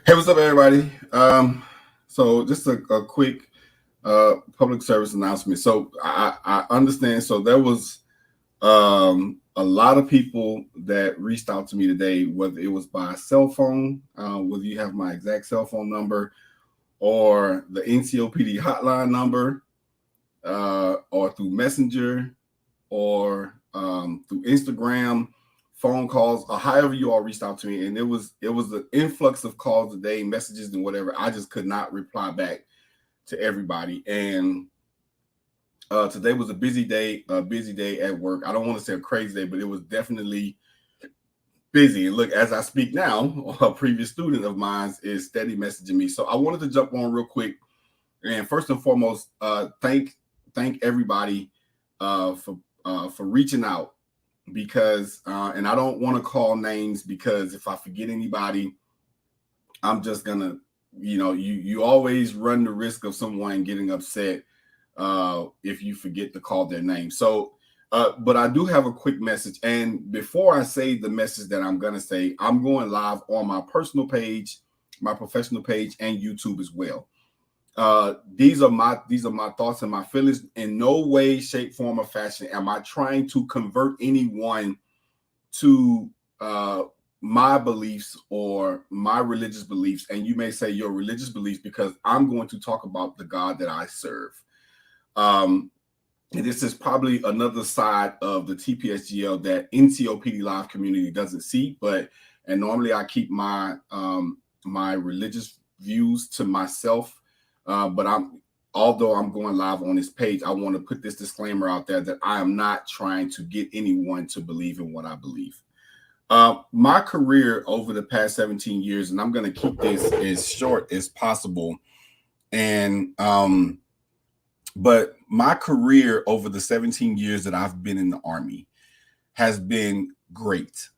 Hey, what's up, everybody? So just a quick public service announcement. So I understand. So there was a lot of people that reached out to me today, whether it was by cell phone, whether you have my exact cell phone number, or the NCOPD hotline number, or through Messenger, or through Instagram, phone calls, or however you all reached out to me. And it was an influx of calls today, messages and whatever. I just could not reply back to everybody. And today was a busy day at work. I don't want to say a crazy day, but it was definitely busy. And look, as I speak now, a previous student of mine is steady messaging me. So I wanted to jump on real quick. And first and foremost, thank everybody for reaching out, because and I don't want to call names, because if I forget anybody, I'm just gonna, you always run the risk of someone getting upset if you forget to call their name. So but I do have a quick message. And before I say the message that I'm gonna say, I'm going live on my personal page, my professional page, and YouTube as well. These are my thoughts and my feelings. In no way, shape, form, or fashion am I trying to convert anyone to my beliefs or my religious beliefs. And you may say your religious beliefs, because I'm going to talk about the God that I serve. And this is probably another side of the TPSGL that NCOPD Live community doesn't see. And normally I keep my religious views to myself. But although I'm going live on this page, I want to put this disclaimer out there that I am not trying to get anyone to believe in what I believe. My career over the past 17 years, and I'm going to keep this as short as possible. And but my career over the 17 years that I've been in the Army has been great.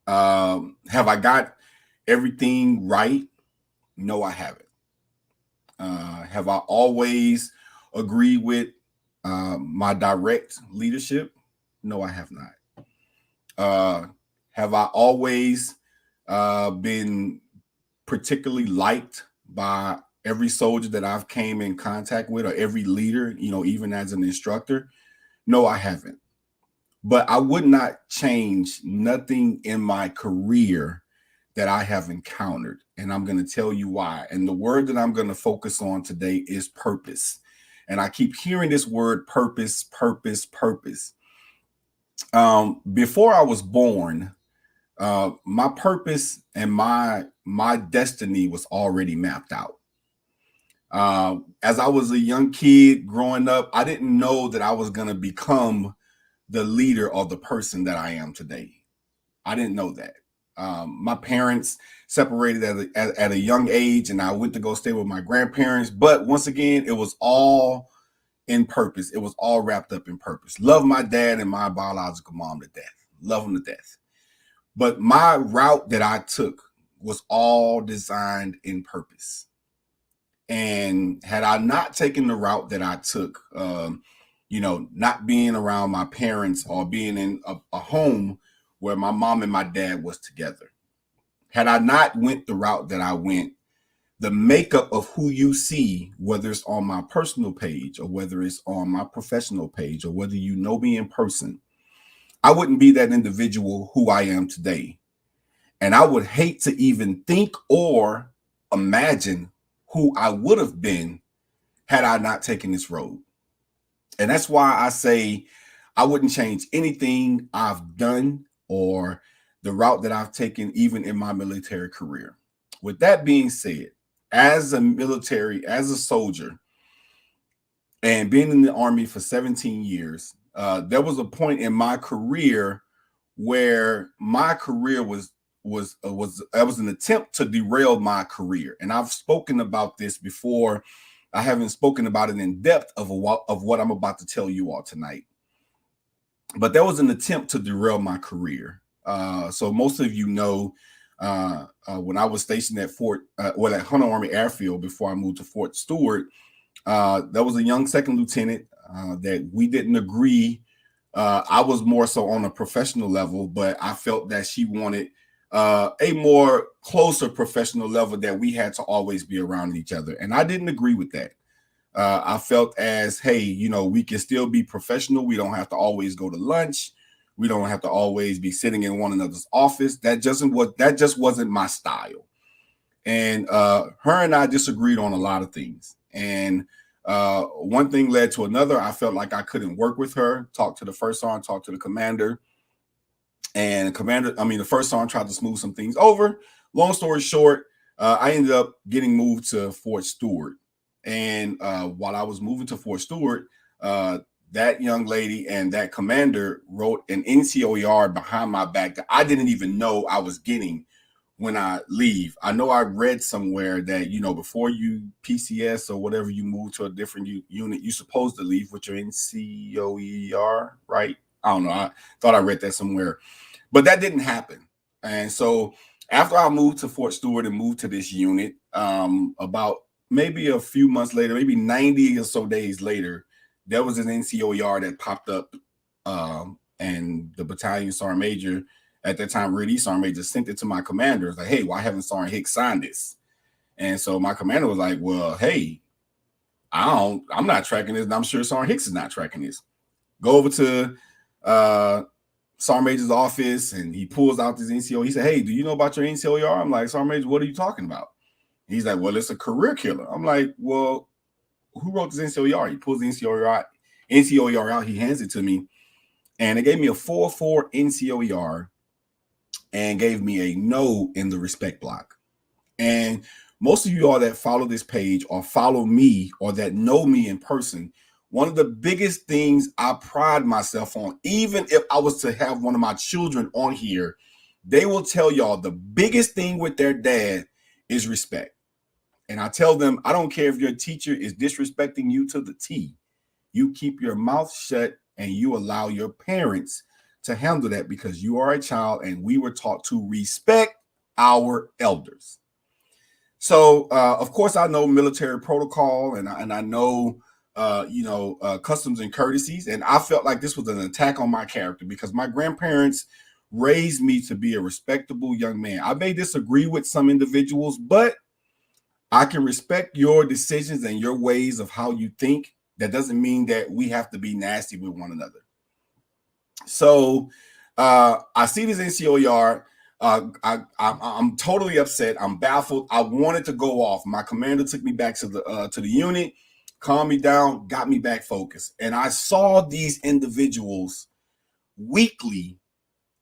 Have I got everything right? No, I haven't. Have I always agreed with my direct leadership? No, I have not. Have I always been particularly liked by every soldier that I've came in contact with, or every leader, even as an instructor? No, I haven't. But I would not change nothing in my career that I have encountered. And I'm going to tell you why. And the word that I'm going to focus on today is purpose. And I keep hearing this word purpose, purpose, purpose. Before I was born, my purpose and my destiny was already mapped out. As I was a young kid growing up, I didn't know that I was going to become the leader or the person that I am today. I didn't know that. My parents separated at a young age, and I went to go stay with my grandparents. But once again, it was all in purpose. It was all wrapped up in purpose. Love my dad and my biological mom to death. Love them to death. But my route that I took was all designed in purpose. And had I not taken the route that I took, not being around my parents or being in a home where my mom and my dad was together, had I not went the route that I went, the makeup of who you see, whether it's on my personal page or whether it's on my professional page or whether you know me in person, I wouldn't be that individual who I am today. And I would hate to even think or imagine who I would have been had I not taken this road. And that's why I say I wouldn't change anything I've done or the route that I've taken, even in my military career. With that being said, as a soldier, and being in the Army for 17 years, there was a point in my career where my career was an attempt to derail my career. And I've spoken about this before. I haven't spoken about it in depth of what I'm about to tell you all tonight. But there was an attempt to derail my career. So most of you know, when I was stationed at at Hunter Army Airfield before I moved to Fort Stewart, there was a young second lieutenant that we didn't agree. I was more so on a professional level, but I felt that she wanted a more closer professional level that we had to always be around each other. And I didn't agree with that. I felt as, hey, you know, we can still be professional. We don't have to always go to lunch. We don't have to always be sitting in one another's office. That just wasn't my style. And her and I disagreed on a lot of things. And one thing led to another. I felt like I couldn't work with her. Talked to the first sergeant, talked to the commander. And the first sergeant tried to smooth some things over. Long story short, I ended up getting moved to Fort Stewart. And while I was moving to Fort Stewart, that young lady and that commander wrote an NCOER behind my back that I didn't even know I was getting when I leave. I know I read somewhere that, you know, before you PCS or whatever, you move to a different unit, you're supposed to leave with your NCOER, right? I don't know. I thought I read that somewhere, but that didn't happen. And so after I moved to Fort Stewart and moved to this unit, about maybe a few months later, maybe 90 or so days later, there was an NCOER that popped up, and the battalion sergeant major at that time, Reed Sergeant Major, sent it to my commander. It's like, hey, why haven't Sergeant Hicks signed this? And so my commander was like, well, hey, I'm not tracking this, and I'm sure Sergeant Hicks is not tracking this. Go over to Sergeant Major's office, and he pulls out this NCO. He said, hey, do you know about your NCOER? I'm like, Sergeant Major, what are you talking about? He's like, well, it's a career killer. I'm like, well, who wrote this NCOER? He pulls the NCOER out. He hands it to me, and it gave me a 4-4 NCOER and gave me a no in the respect block. And most of you all that follow this page or follow me or that know me in person, one of the biggest things I pride myself on, even if I was to have one of my children on here, they will tell y'all the biggest thing with their dad is respect. And I tell them, I don't care if your teacher is disrespecting you to the T. You keep your mouth shut and you allow your parents to handle that, because you are a child and we were taught to respect our elders. So, of course, I know military protocol and I know, customs and courtesies. And I felt like this was an attack on my character because my grandparents raised me to be a respectable young man. I may disagree with some individuals, but I can respect your decisions and your ways of how you think. That doesn't mean that we have to be nasty with one another. So I see this NCOER. I'm totally upset. I'm baffled. I wanted to go off. My commander took me back to the unit, calmed me down, got me back focused. And I saw these individuals weekly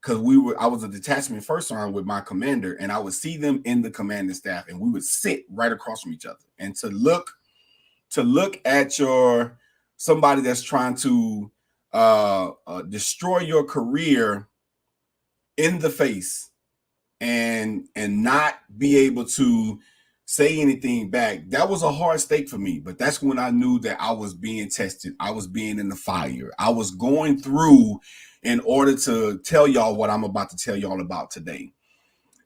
because I was a detachment first sergeant with my commander, and I would see them in the commanding staff, and we would sit right across from each other. And to look at somebody that's trying to destroy your career in the face and not be able to say anything back, that was a hard stake for me. But that's when I knew that I was being tested. I was being in the fire. I was going through in order to tell y'all what I'm about to tell y'all about today.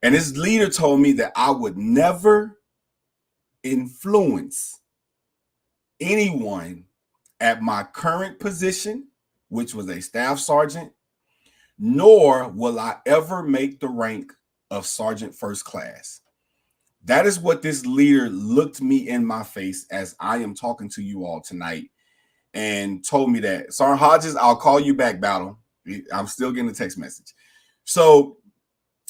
And this leader told me that I would never influence anyone at my current position, which was a staff sergeant, nor will I ever make the rank of sergeant first class. That is what this leader looked me in my face as I am talking to you all tonight and told me that. Sergeant Hodges, I'll call you back, battle. I'm still getting a text message. So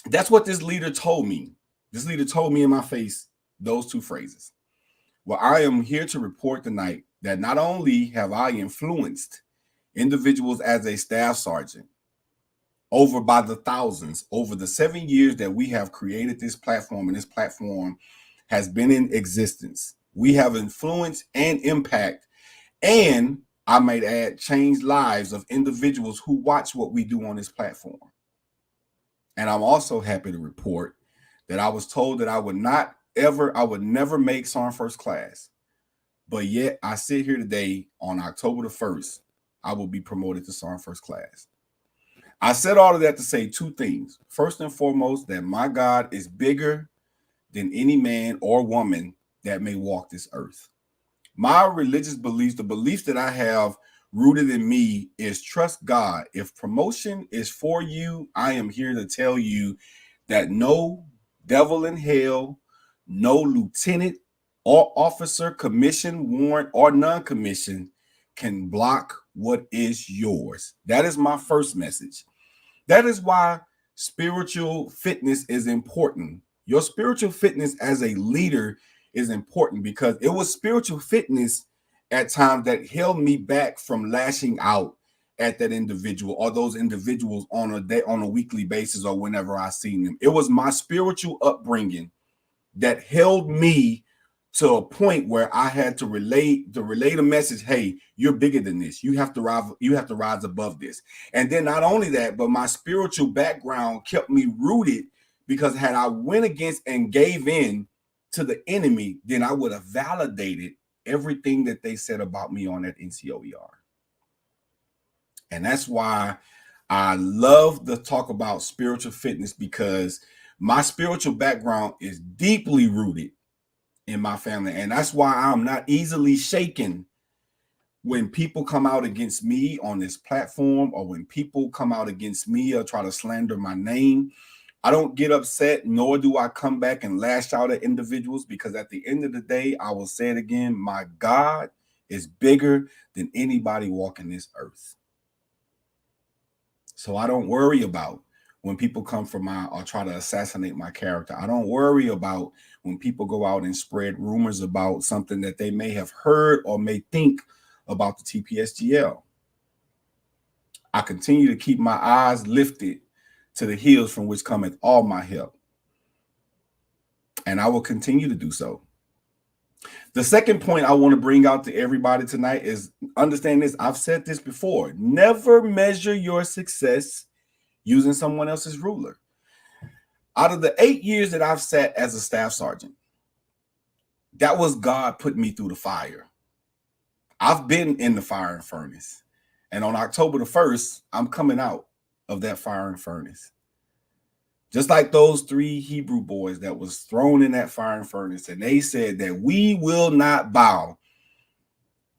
that's what this leader told me. This leader told me in my face those two phrases. Well, I am here to report tonight that not only have I influenced individuals as a staff sergeant over by the thousands over the 7 years that we have created this platform, and this platform has been in existence. We have influence and impact, and I might add, changed lives of individuals who watch what we do on this platform. And I'm also happy to report that I was told that I would never make Sergeant First Class. But yet I sit here today on October the 1st, I will be promoted to Sergeant First Class. I said all of that to say two things. First and foremost, that my God is bigger than any man or woman that may walk this earth. My religious beliefs, the beliefs that I have rooted in me, is trust God. If promotion is for you, I am here to tell you that no devil in hell, no lieutenant or officer, commission, warrant, or non-commission can block what is yours. That is my first message. That is why spiritual fitness is important. Your spiritual fitness as a leader is important, because it was spiritual fitness at times that held me back from lashing out at that individual or those individuals on a weekly basis or whenever I seen them. It was my spiritual upbringing that held me to a point where I had to relay the message. Hey, you're bigger than this. You have to rise above this. And then not only that, but my spiritual background kept me rooted, because had I went against and gave in to the enemy, then I would have validated everything that they said about me on that NCOER. And that's why I love to talk about spiritual fitness, because my spiritual background is deeply rooted in my family. And that's why I'm not easily shaken when people come out against me on this platform, or when people come out against me or try to slander my name. I don't get upset, nor do I come back and lash out at individuals, because at the end of the day, I will say it again, my God is bigger than anybody walking this earth. So I don't worry about when people come for or try to assassinate my character. I don't worry about when people go out and spread rumors about something that they may have heard or may think about the TPSGL. I continue to keep my eyes lifted to the hills from which cometh all my help. And I will continue to do so. The second point I want to bring out to everybody tonight is, understand this. I've said this before. Never measure your success using someone else's ruler. Out of the 8 years that I've sat as a staff sergeant, that was God putting me through the fire. I've been in the fire and furnace. And on October the 1st, I'm coming out of that fire and furnace. Just like those 3 Hebrew boys that was thrown in that fire and furnace, and they said that we will not bow.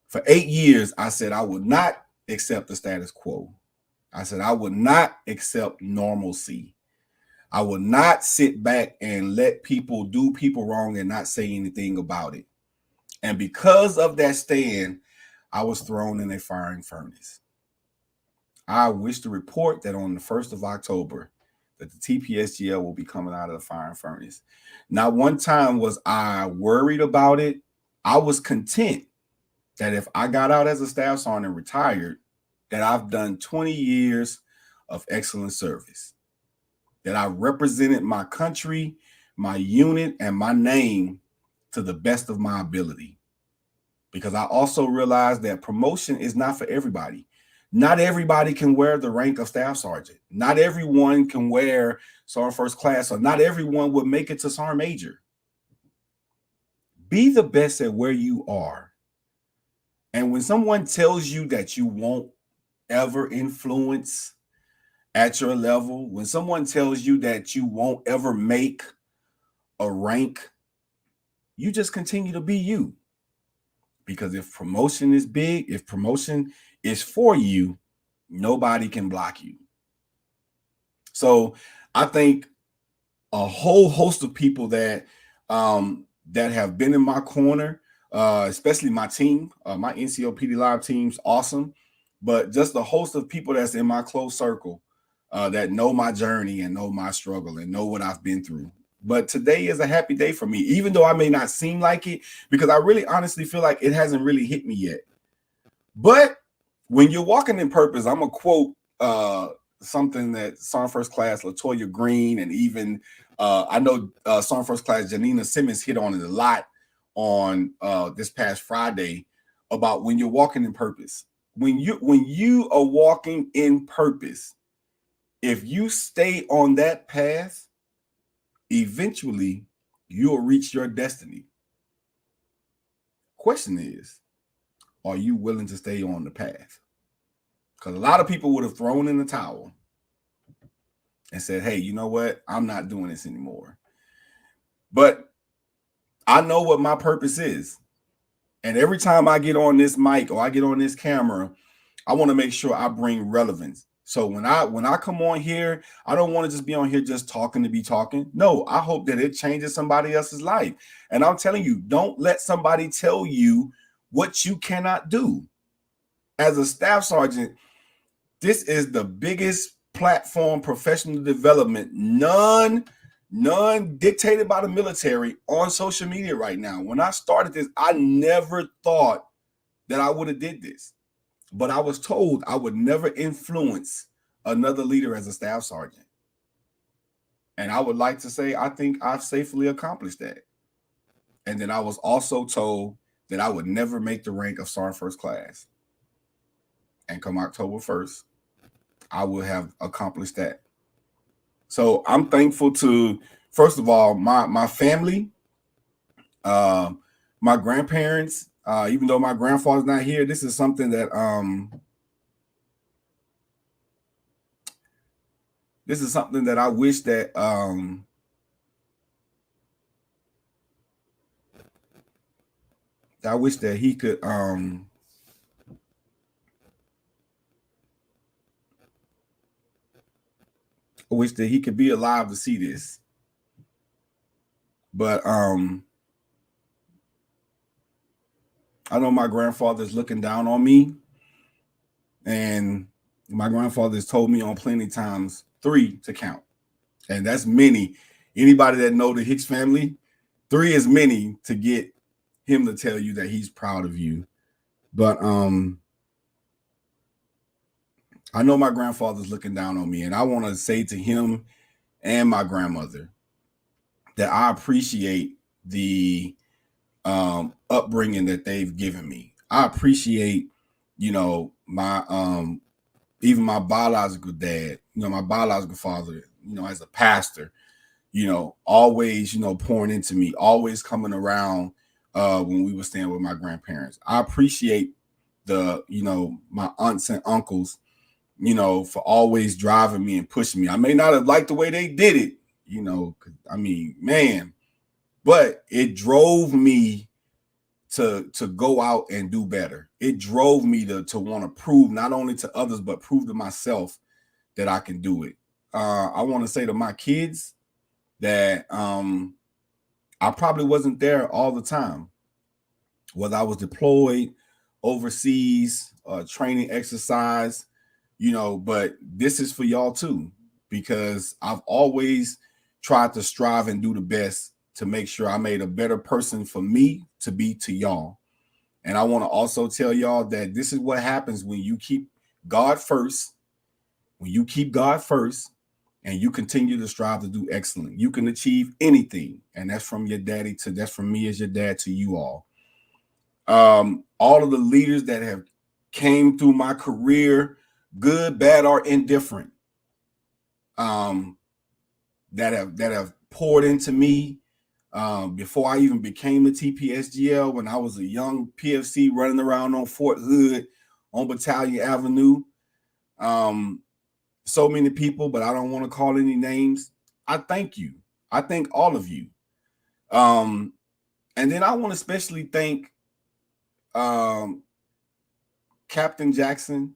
For 8 years, I said I would not accept the status quo. I said I would not accept normalcy. I would not sit back and let people do people wrong and not say anything about it. And because of that stand, I was thrown in a firing furnace. I wish to report that on the 1st of October, that the TPSGL will be coming out of the firing furnace. Not one time was I worried about it. I was content that if I got out as a staff sergeant and retired, that I've done 20 years of excellent service, that I represented my country, my unit, and my name to the best of my ability. Because I also realized that promotion is not for everybody. Not everybody can wear the rank of staff sergeant. Not everyone can wear Sergeant First Class, or not everyone would make it to Sergeant Major. Be the best at where you are. And when someone tells you that you won't ever influence at your level, when someone tells you that you won't ever make a rank, you just continue to be you. Because if promotion is big, if promotion is for you, nobody can block you. So I think a whole host of people that have been in my corner, especially my team, my NCOPD Live team's awesome, but just a host of people that's in my close circle that know my journey and know my struggle and know what I've been through. But today is a happy day for me, even though I may not seem like it, because I really honestly feel like it hasn't really hit me yet. But when you're walking in purpose, I'm going to quote something that Sergeant First Class Latoya Green, and even I know Sergeant First Class Janina Simmons hit on it a lot on this past Friday, about when you're walking in purpose. When you are walking in purpose, if you stay on that path, eventually you'll reach your destiny. Question is, are you willing to stay on the path? Because a lot of people would have thrown in the towel and said, hey, you know what? I'm not doing this anymore. But I know what my purpose is. And every time I get on this mic or I get on this camera, I want to make sure I bring relevance. So when I come on here, I don't want to just be on here just talking to be talking. No, I hope that it changes somebody else's life. And I'm telling you, don't let somebody tell you what you cannot do. As a staff sergeant, this is the biggest platform professional development, none dictated by the military on social media right now. When I started this, I never thought that I would have did this, but I was told I would never influence another leader as a staff sergeant. And I would like to say, I think I've safely accomplished that. And then I was also told that I would never make the rank of Sergeant First Class. And come October 1st, I will have accomplished that. So I'm thankful to, first of all, my family, my grandparents, even though my grandfather's not here, this is something that I wish that he could I wish that he could be alive to see this. But I know my grandfather's looking down on me, and my grandfather's told me on plenty times 3 to count, and that's many. Anybody that know the Hicks family, 3 is many to get him to tell you that he's proud of you. But I know my grandfather's looking down on me, and I want to say to him and my grandmother that I appreciate the upbringing that they've given me. I appreciate, my even my biological dad, my biological father, as a pastor, always, pouring into me, always coming around when we were staying with my grandparents. I appreciate the, my aunts and uncles, for always driving me and pushing me. I may not have liked the way they did it, man, but it drove me to go out and do better. It drove me to want to prove not only to others, but prove to myself that I can do it. I want to say to my kids that I probably wasn't there all the time, whether I was deployed overseas, training exercise, but this is for y'all too, because I've always tried to strive and do the best to make sure I made a better person for me to be to y'all. And I want to also tell y'all that this is what happens when you keep God first. When you keep God first and you continue to strive to do excellent, you can achieve anything. And that's from your daddy that's from me as your dad to you all. All of the leaders that have came through my career, good, bad, or indifferent, that have poured into me before I even became the TPSGL, when I was a young PFC running around on Fort Hood on Battalion Avenue. So many people, but I don't want to call any names. I thank you. I thank all of you. And then I want to especially thank Captain Jackson,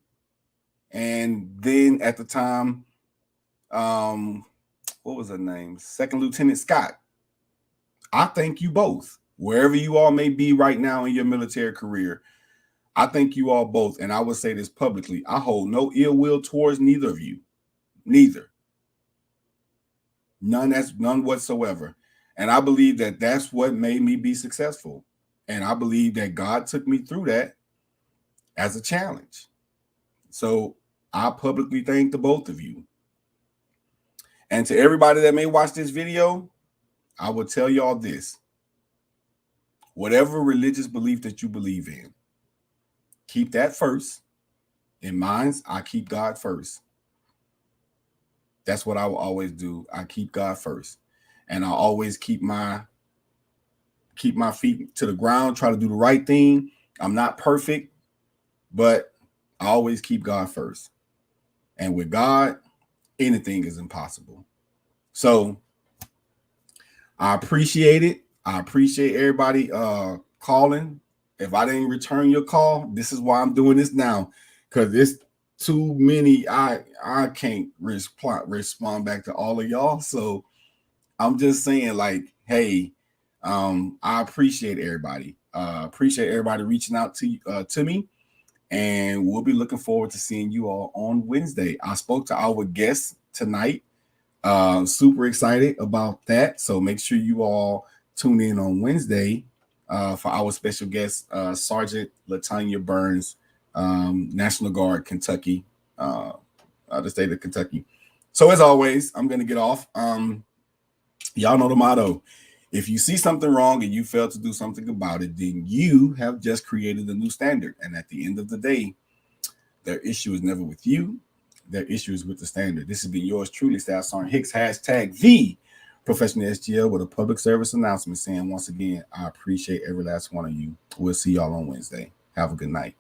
and then at the time, what was her name? Second Lieutenant Scott. I thank you both, wherever you all may be right now in your military career. I thank you all both, and I will say this publicly: I hold no ill will towards neither of you, neither, none whatsoever. And I believe that that's what made me be successful, and I believe that God took me through that as a challenge. So I publicly thank the both of you. And to everybody that may watch this video, I will tell y'all this: whatever religious belief that you believe in, keep that first. In mine, I keep God first. That's what I will always do. I keep God first. And I always keep my feet to the ground, try to do the right thing. I'm not perfect, but I always keep God first. And with God, anything is impossible. So I appreciate it. I appreciate everybody calling. If I didn't return your call, this is why I'm doing this now, because too many. I can't respond back to all of y'all. So I'm just saying, like, hey, I appreciate everybody. Appreciate everybody reaching out to me, and we'll be looking forward to seeing you all on Wednesday. I spoke to our guests tonight. Super excited about that. So make sure you all tune in on Wednesday for our special guest, Sergeant Latanya Burns, National Guard, Kentucky, the state of Kentucky. So as always, I'm gonna get off. Y'all know the motto. If you see something wrong and you fail to do something about it, then you have just created a new standard. And at the end of the day, their issue is never with you. Their issue is with the standard. This has been yours truly, Staff Sergeant Hicks, hashtag the professional SGL, with a public service announcement saying, once again, I appreciate every last one of you. We'll see y'all on Wednesday. Have a good night.